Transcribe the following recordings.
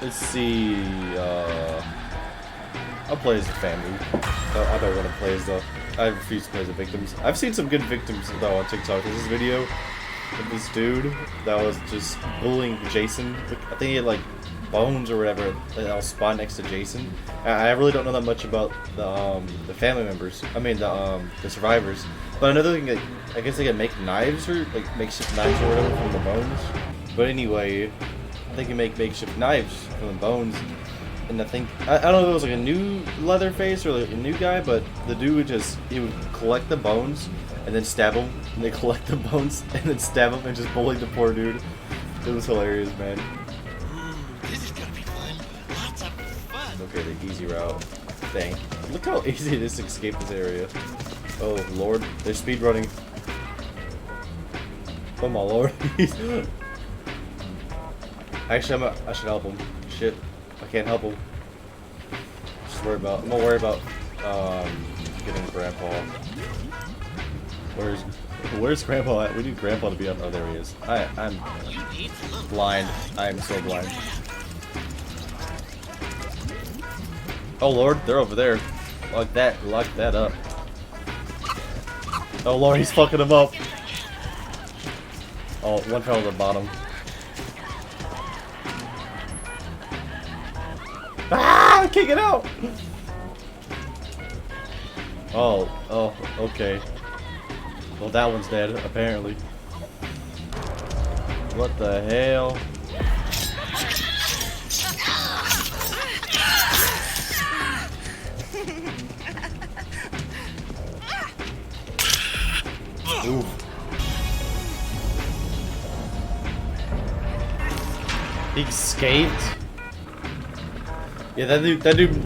Let's see. I'll play as the family. I don't want to play as the. I refuse to play as the victims. I've seen some good victims though on TikTok. There's this video of this dude that was just bullying Jason. I think he had like bones or whatever that was spawned next to Jason. I really don't know that much about the family members. I mean the survivors. But another thing, like, I guess they can make knives or like makeshift knives or whatever from the bones. But anyway, they can make makeshift knives from the bones. And I think I don't know if it was like a new Leatherface or like a new guy, but the dude would he would collect the bones and then stab him, and they collect the bones and then stab him and just bully the poor dude. It was hilarious, man. This is gonna be fun. Lots of fun. Okay, the easy route. Dang. Look how easy it is to escape this area. Oh lord, they're speedrunning. Oh my lord. Actually, I should help him. Shit. I can't help him. I'm gonna worry about getting Grandpa. Where's Grandpa at? We need Grandpa to be up. Oh, there he is. I'm blind. I'm so blind. Oh lord, they're over there. Lock that up. Oh lord, he's fucking him up. Oh, one fell to the bottom. Ah! I can't get out! Oh, okay. Well, that one's dead, apparently. What the hell? Ooh. He escaped? Yeah, that dude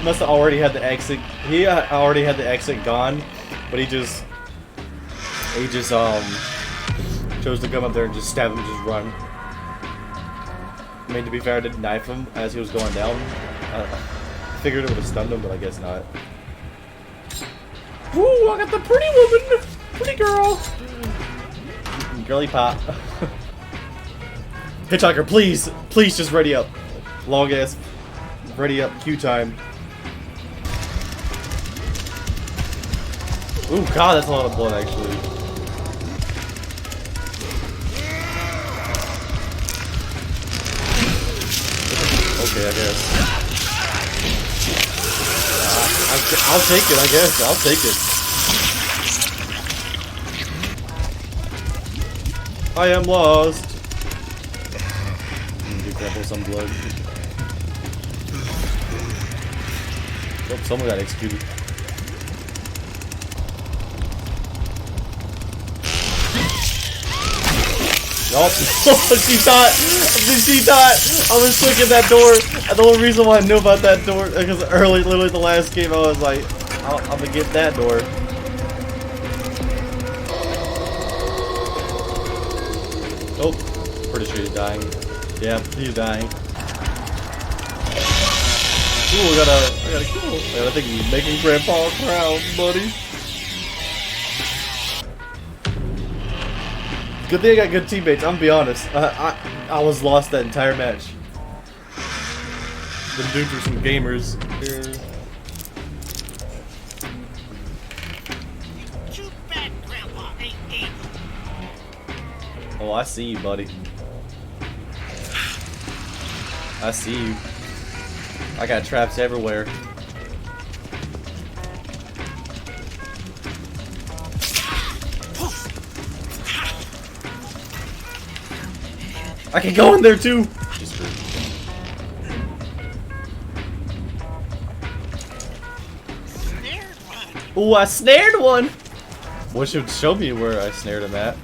must have already had the exit. He already had the exit gone, but he just chose to come up there and just stab him, and just run. I mean, to be fair, I did knife him as he was going down. I figured it would have stunned him, but I guess not. Woo! I got the pretty woman, pretty girl, girly pop. Hitchhiker, please just ready up. Long ass. Ready up, Q time. Ooh, god, that's a lot of blood, actually. Okay, I guess. I'll take it, I guess. I'll take it. I am lost. Give Grandpa some blood. Oh, someone got executed. Nope. She thought I was clicking that door. And the only reason why I knew about that door because literally the last game I was like, I'm gonna get that door. Oh, pretty sure he's dying. Yeah, he's dying. Ooh, I got a kill. I think he's making Grandpa proud, buddy. Good thing I got good teammates. I'm gonna be honest. I was lost that entire match. The dudes were some gamers. Too bad Grandpa ain't able. Oh, I see you, buddy. I see you. I got traps everywhere. I can go in there too. Ooh, I snared one. Wish it would show me where I snared him at.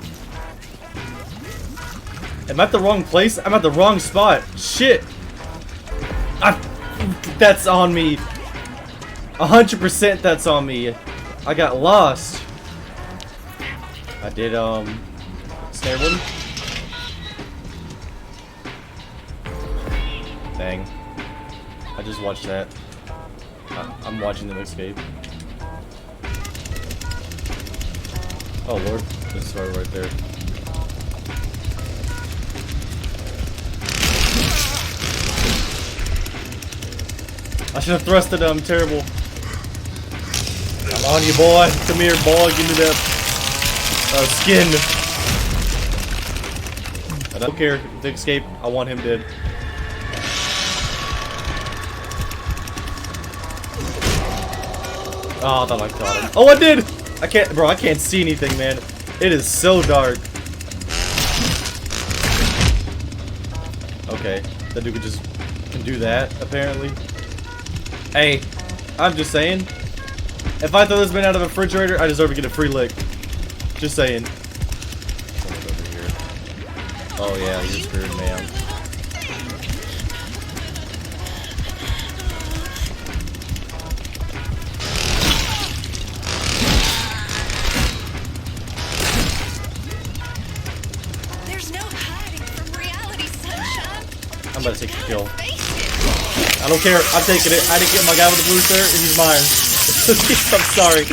Am I at the wrong place? I'm at the wrong spot. Shit. That's on me. 100% that's on me. I got lost. I did, snare one. Dang. I just watched that. I'm watching them escape. Oh lord, this is right there. I should have thrusted him. I'm terrible. Come on, you boy. Come here, boy. Give me that skin. I don't care. To escape. I want him dead. Oh, I thought I caught him. Oh, I did! I can't, bro, I can't see anything, man. It is so dark. Okay, that dude can do that, apparently. Hey, I'm just saying. If I throw this man out of a refrigerator, I deserve to get a free lick. Just saying. Someone's over here. Oh yeah, you're screwed, man. I'm about to take the kill. I don't care. I'm taking it. I didn't get my guy with the blue shirt, and he's mine. I'm sorry.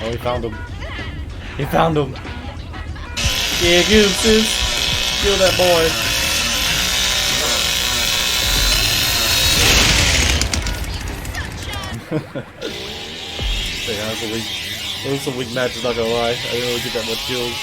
Oh, he found him. He found him. Yeah, gooses. Kill that boy. Yeah, that was a weak match, not gonna lie. I didn't really get that much kills.